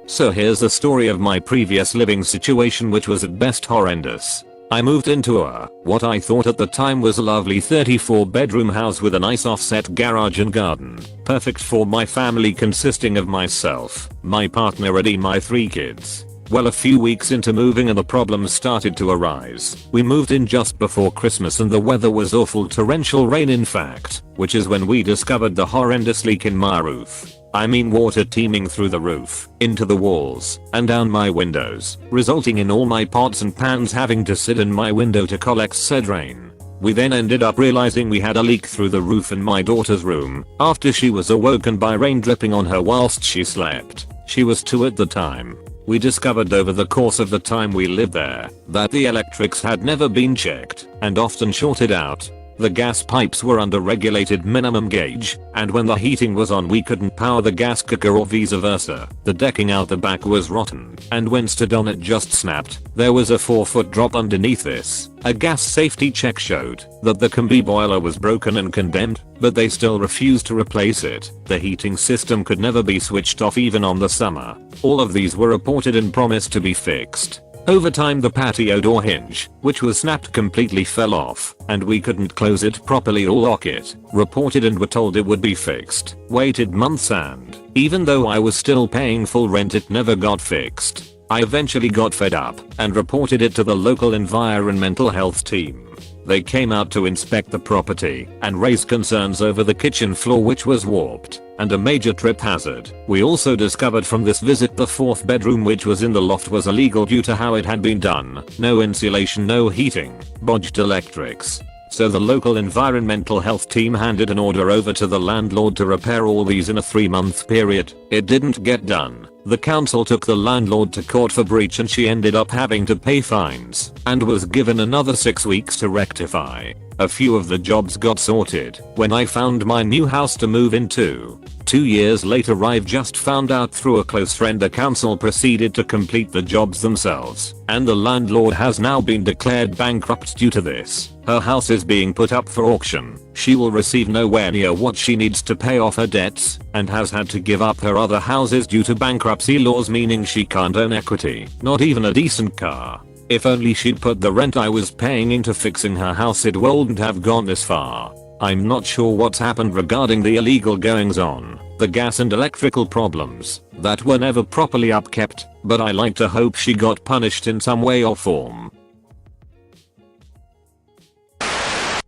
So here's the story of my previous living situation, which was at best horrendous. I moved into what I thought at the time was a lovely 34-bedroom house with a nice offset garage and garden, perfect for my family consisting of myself, my partner and my 3 kids. Well, a few weeks into moving and the problems started to arise. We moved in just before Christmas and the weather was awful, torrential rain in fact, which is when we discovered the horrendous leak in my roof. I mean water teeming through the roof, into the walls, and down my windows, resulting in all my pots and pans having to sit in my window to collect said rain. We then ended up realizing we had a leak through the roof in my daughter's room, after she was awoken by rain dripping on her whilst she slept. She was 2 at the time. We discovered over the course of the time we lived there, that the electrics had never been checked, and often shorted out. The gas pipes were under regulated minimum gauge, and when the heating was on we couldn't power the gas cooker or vice versa. The decking out the back was rotten, and when stood on it just snapped. There was a 4-foot drop underneath this. A gas safety check showed that the combi boiler was broken and condemned, but they still refused to replace it. The heating system could never be switched off even on the summer. All of these were reported and promised to be fixed. Over time the patio door hinge, which was snapped, completely fell off, and we couldn't close it properly or lock it. Reported and were told it would be fixed. Waited months and, even though I was still paying full rent, it never got fixed. I eventually got fed up and reported it to the local environmental health team. They came out to inspect the property and raise concerns over the kitchen floor, which was warped and a major trip hazard. We also discovered from this visit the 4th bedroom, which was in the loft, was illegal due to how it had been done. No insulation, no heating, bodged electrics. So the local environmental health team handed an order over to the landlord to repair all these in a 3-month period. It didn't get done. The council took the landlord to court for breach and she ended up having to pay fines and was given another 6 weeks to rectify. A few of the jobs got sorted when I found my new house to move into. 2 years later I've just found out through a close friend the council proceeded to complete the jobs themselves, and the landlord has now been declared bankrupt due to this. Her house is being put up for auction. She will receive nowhere near what she needs to pay off her debts, and has had to give up her other houses due to bankruptcy laws, meaning she can't own equity, not even a decent car. If only she'd put the rent I was paying into fixing her house, it wouldn't have gone this far. I'm not sure what's happened regarding the illegal goings on, the gas and electrical problems that were never properly upkept, but I like to hope she got punished in some way or form.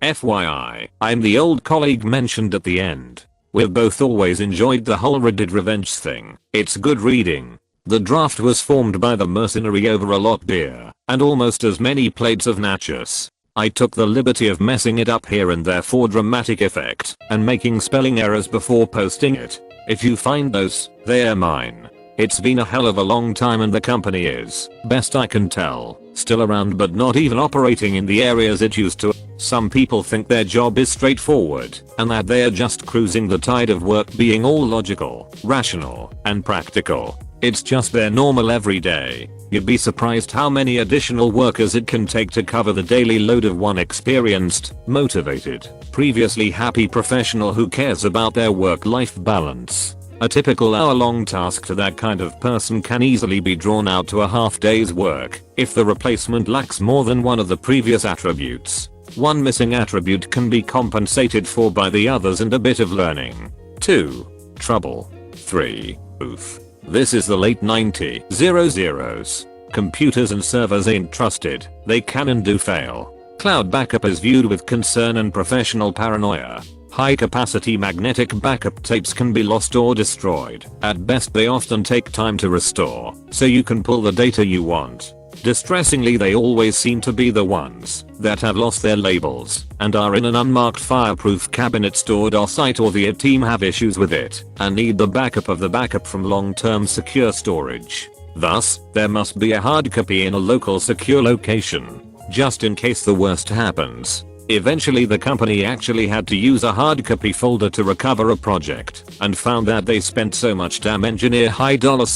FYI, I'm the old colleague mentioned at the end. We've both always enjoyed the whole ProRevenge thing. It's good reading. The draft was formed by the mercenary over a lot beer and almost as many plates of nachos. I took the liberty of messing it up here and there for dramatic effect and making spelling errors before posting it. If you find those, they're mine. It's been a hell of a long time and the company is, best I can tell, still around but not even operating in the areas it used to. Some people think their job is straightforward and that they are just cruising the tide of work, being all logical, rational, and practical. It's just their normal everyday. You'd be surprised how many additional workers it can take to cover the daily load of one experienced, motivated, previously happy professional who cares about their work-life balance. A typical hour-long task to that kind of person can easily be drawn out to a half day's work if the replacement lacks more than one of the previous attributes. One missing attribute can be compensated for by the others and a bit of learning. 2. Trouble. 3. Oof. This is the late 90s. Computers and servers ain't trusted. They can and do fail. Cloud backup is viewed with concern and professional paranoia. High capacity magnetic backup tapes can be lost or destroyed. At best they often take time to restore, so you can pull the data you want. Distressingly, they always seem to be the ones that have lost their labels and are in an unmarked fireproof cabinet stored off-site, or the team have issues with it and need the backup of the backup from long-term secure storage. Thus, there must be a hard copy in a local secure location, just in case the worst happens. Eventually the company actually had to use a hard copy folder to recover a project and found that they spent so much damn engineer high $billable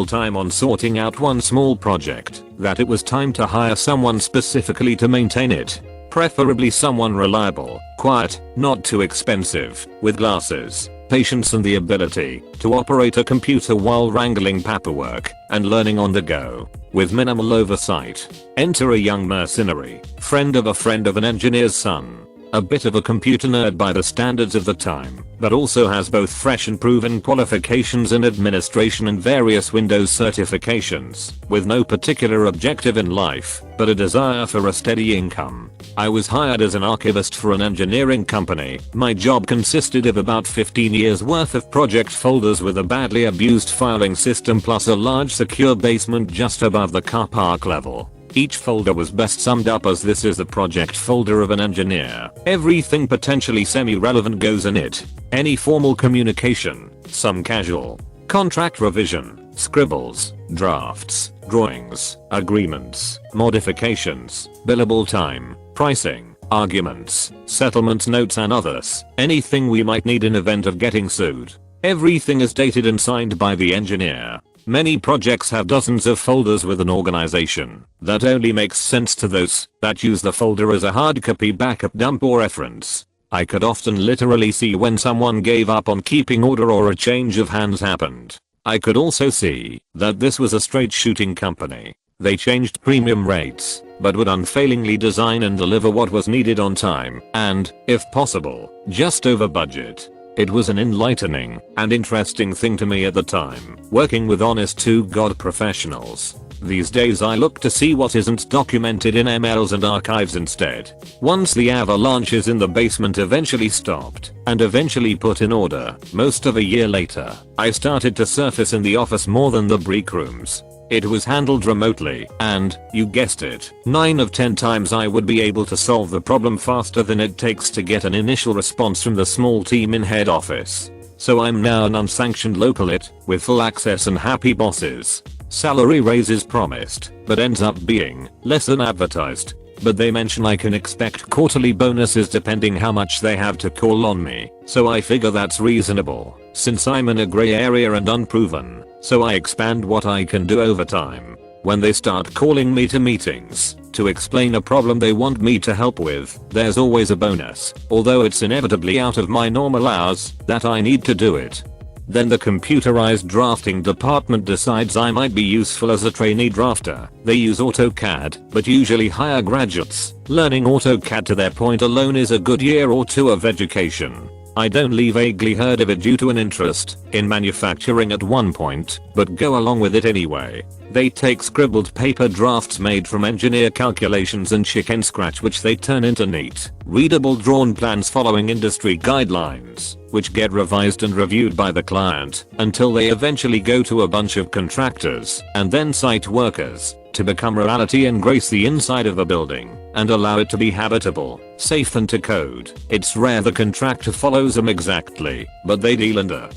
time on sorting out one small project that it was time to hire someone specifically to maintain it. Preferably someone reliable, quiet, not too expensive, with glasses, patience and the ability to operate a computer while wrangling paperwork and learning on the go with minimal oversight. Enter a young mercenary, friend of an engineer's son. A bit of a computer nerd by the standards of the time, but also has both fresh and proven qualifications in administration and various Windows certifications, with no particular objective in life, but a desire for a steady income. I was hired as an archivist for an engineering company. My job consisted of about 15 years worth of project folders with a badly abused filing system plus a large secure basement just above the car park level. Each folder was best summed up as this is the project folder of an engineer. Everything potentially semi-relevant goes in it. Any formal communication, some casual, contract revision, scribbles, drafts, drawings, agreements, modifications, billable time, pricing, arguments, settlement notes and others. Anything we might need in event of getting sued. Everything is dated and signed by the engineer. Many projects have dozens of folders with an organization. That only makes sense to those that use the folder as a hard copy backup dump or reference. I could often literally see when someone gave up on keeping order or a change of hands happened. I could also see that this was a straight shooting company. They changed premium rates, but would unfailingly design and deliver what was needed on time and, if possible, just over budget. It was an enlightening and interesting thing to me at the time, working with honest to God professionals. These days I look to see what isn't documented in MLs and archives instead. Once the avalanches in the basement eventually stopped and eventually put in order, most of a year later, I started to surface in the office more than the break rooms. It was handled remotely and, you guessed it, 9 of 10 times I would be able to solve the problem faster than it takes to get an initial response from the small team in head office. So I'm now an unsanctioned localit with full access and happy bosses. Salary raises promised, but ends up being less than advertised. But they mention I can expect quarterly bonuses depending how much they have to call on me, so I figure that's reasonable, since I'm in a grey area and unproven, so I expand what I can do over time. When they start calling me to meetings to explain a problem they want me to help with, there's always a bonus, although it's inevitably out of my normal hours that I need to do it. Then the computerized drafting department decides I might be useful as a trainee drafter. They use AutoCAD, but usually hire graduates. Learning AutoCAD to their point alone is a good year or two of education. I'd only vaguely heard of it due to an interest in manufacturing at one point, but go along with it anyway. They take scribbled paper drafts made from engineer calculations and chicken scratch which they turn into neat, readable drawn plans following industry guidelines, which get revised and reviewed by the client until they eventually go to a bunch of contractors and then site workers to become reality and grace the inside of a building and allow it to be habitable, safe and to code. It's rare the contractor follows them exactly, but they deal under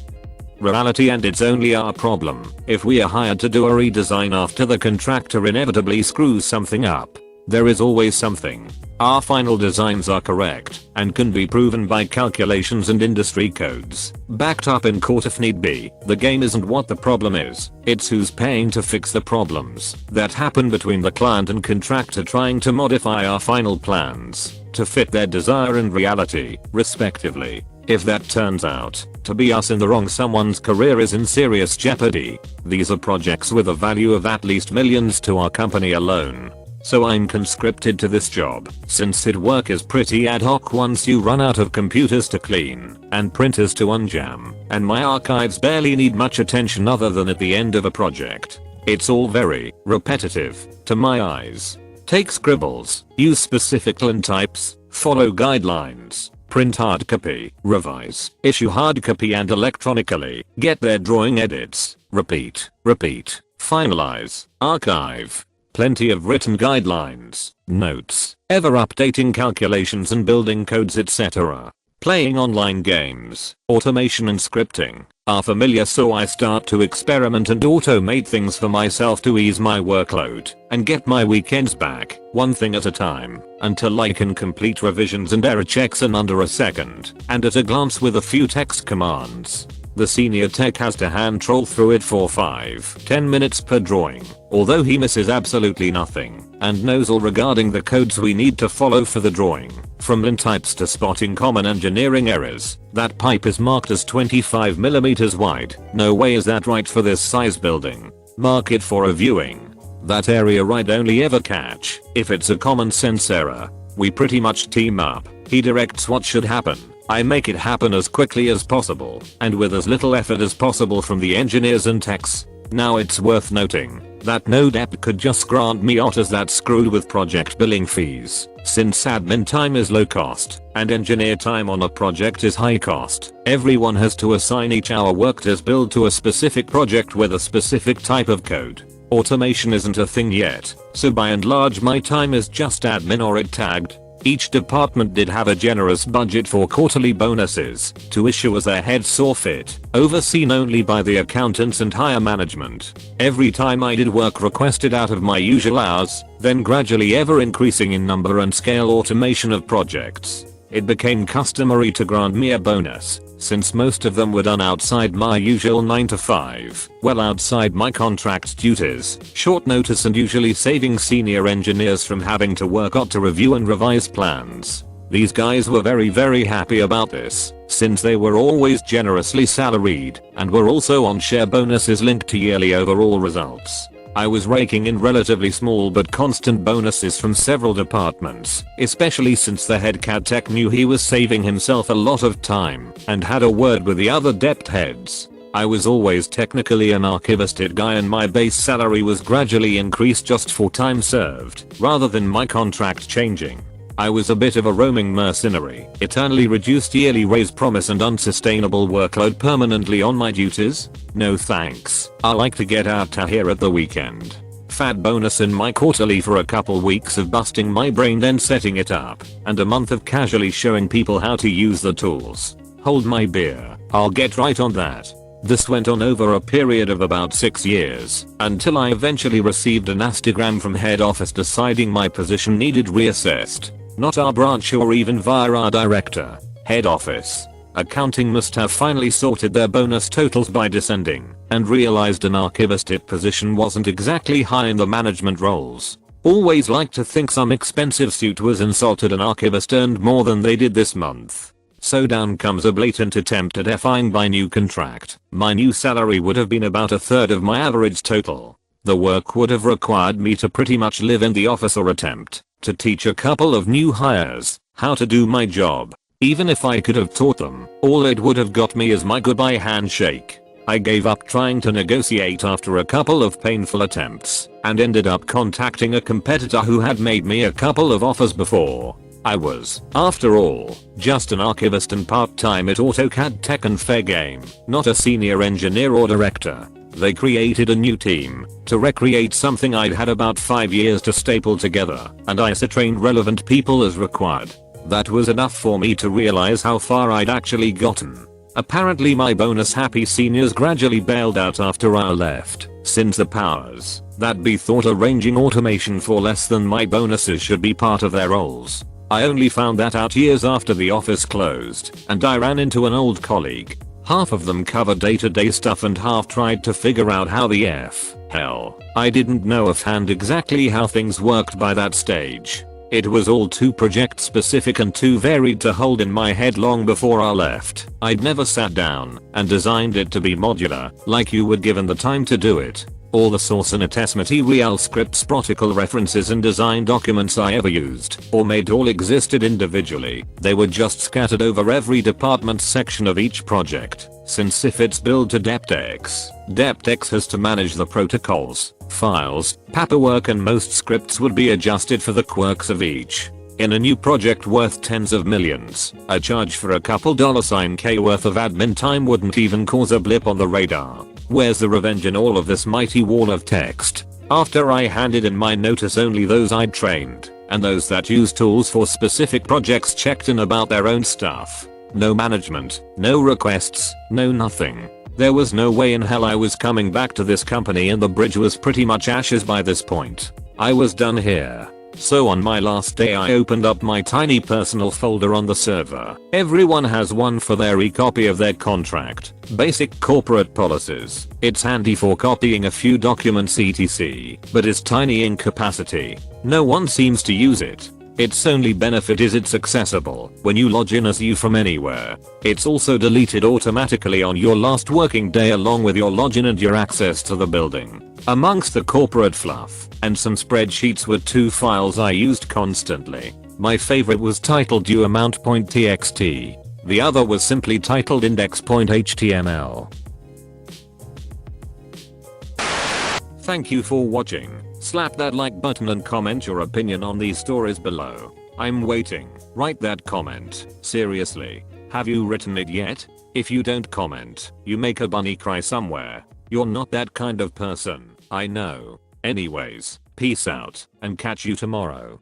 reality and it's only our problem if we are hired to do a redesign after the contractor inevitably screws something up. There is always something. Our final designs are correct and can be proven by calculations and industry codes, backed up in court if need be. The game isn't what the problem is, it's who's paying to fix the problems that happen between the client and contractor trying to modify our final plans to fit their desire and reality, respectively. If that turns out to be us in the wrong, someone's career is in serious jeopardy. These are projects with a value of at least millions to our company alone. So I'm conscripted to this job, since its work is pretty ad hoc once you run out of computers to clean and printers to unjam, and my archives barely need much attention other than at the end of a project. It's all very repetitive to my eyes. Take scribbles, use specific lint types, follow guidelines, print hard copy, revise, issue hard copy and electronically, get their drawing edits, repeat, finalize, archive. Plenty of written guidelines, notes, ever updating calculations and building codes etc. Playing online games, automation and scripting are familiar, so I start to experiment and automate things for myself to ease my workload and get my weekends back, one thing at a time, until I can complete revisions and error checks in under a second and at a glance with a few text commands. The senior tech has to hand troll through it for 5-10 minutes per drawing, although he misses absolutely nothing and knows all regarding the codes we need to follow for the drawing, from lint types to spotting common engineering errors. That pipe is marked as 25mm wide. No way is that right for this size building. Mark it for a viewing. That area I'd only ever catch if it's a common sense error. We pretty much team up. He directs what should happen. I make it happen as quickly as possible and with as little effort as possible from the engineers and techs. Now it's worth noting that no debt could just grant me otters that screwed with project billing fees, since admin time is low cost and engineer time on a project is high cost. Everyone has to assign each hour worked as billed to a specific project with a specific type of code. Automation isn't a thing yet, so by and large my time is just admin or it tagged. Each department did have a generous budget for quarterly bonuses to issue as their heads saw fit, overseen only by the accountants and higher management. Every time I did work requested out of my usual hours, then gradually ever increasing in number and scale automation of projects, it became customary to grant me a bonus, since most of them were done outside my usual 9 to 5, well outside my contract duties, short notice and usually saving senior engineers from having to work out to review and revise plans. These guys were very happy about this, since they were always generously salaried and were also on share bonuses linked to yearly overall results. I was raking in relatively small but constant bonuses from several departments, especially since the head CAD tech knew he was saving himself a lot of time and had a word with the other dept heads. I was always technically an archivist guy and my base salary was gradually increased just for time served, rather than my contract changing. I was a bit of a roaming mercenary, eternally reduced yearly raise promise and unsustainable workload permanently on my duties? No thanks. I like to get out to here at the weekend. Fat bonus in my quarterly for a couple weeks of busting my brain then setting it up, and a month of casually showing people how to use the tools. Hold my beer, I'll get right on that. This went on over a period of about 6 years, until I eventually received an astagram from head office deciding my position needed reassessed. Not our branch or even via our director. Head office. Accounting must have finally sorted their bonus totals by descending and realized an archivist position wasn't exactly high in the management roles. Always like to think some expensive suit was insulted an archivist earned more than they did this month. So down comes a blatant attempt at FIing my new contract. My new salary would have been about a third of my average total. The work would have required me to pretty much live in the office or attempt to teach a couple of new hires how to do my job. Even if I could have taught them, all it would have got me is my goodbye handshake. I gave up trying to negotiate after a couple of painful attempts and ended up contacting a competitor who had made me a couple of offers before. I was, after all, just an archivist and part-time at AutoCAD tech and fair game, not a senior engineer or director. They created a new team to recreate something I'd had about 5 years to staple together, and I trained relevant people as required. That was enough for me to realize how far I'd actually gotten. Apparently my bonus happy seniors gradually bailed out after I left, since the powers that be thought arranging automation for less than my bonuses should be part of their roles. I only found that out years after the office closed, and I ran into an old colleague. Half of them covered day-to-day stuff and half tried to figure out how the hell. I didn't know offhand exactly how things worked by that stage. It was all too project specific and too varied to hold in my head long before I left. I'd never sat down and designed it to be modular, like you would given the time to do it. All the source and attest material scripts, protocol references and design documents I ever used or made all existed individually. They were just scattered over every department section of each project. Since if it's billed to DeptX has to manage the protocols, files, paperwork and most scripts would be adjusted for the quirks of each. In a new project worth tens of millions, a charge for a couple $K worth of admin time wouldn't even cause a blip on the radar. Where's the revenge in all of this mighty wall of text? After I handed in my notice, only those I'd trained and those that use tools for specific projects checked in about their own stuff. No management, no requests, no nothing. There was no way in hell I was coming back to this company and the bridge was pretty much ashes by this point. I was done here. So on my last day I opened up my tiny personal folder on the server. Everyone has one for their e-copy of their contract. Basic corporate policies. It's handy for copying a few documents etc. But it's tiny in capacity. No one seems to use it. Its only benefit is it's accessible when you log in as you from anywhere. It's also deleted automatically on your last working day along with your login and your access to the building. Amongst the corporate fluff and some spreadsheets were two files I used constantly. My favorite was titled dueamount.txt. The other was simply titled index.html. Thank you for watching. Slap that like button and comment your opinion on these stories below. I'm waiting. Write that comment. Seriously. Have you written it yet? If you don't comment, you make a bunny cry somewhere. You're not that kind of person. I know. Anyways, peace out and catch you tomorrow.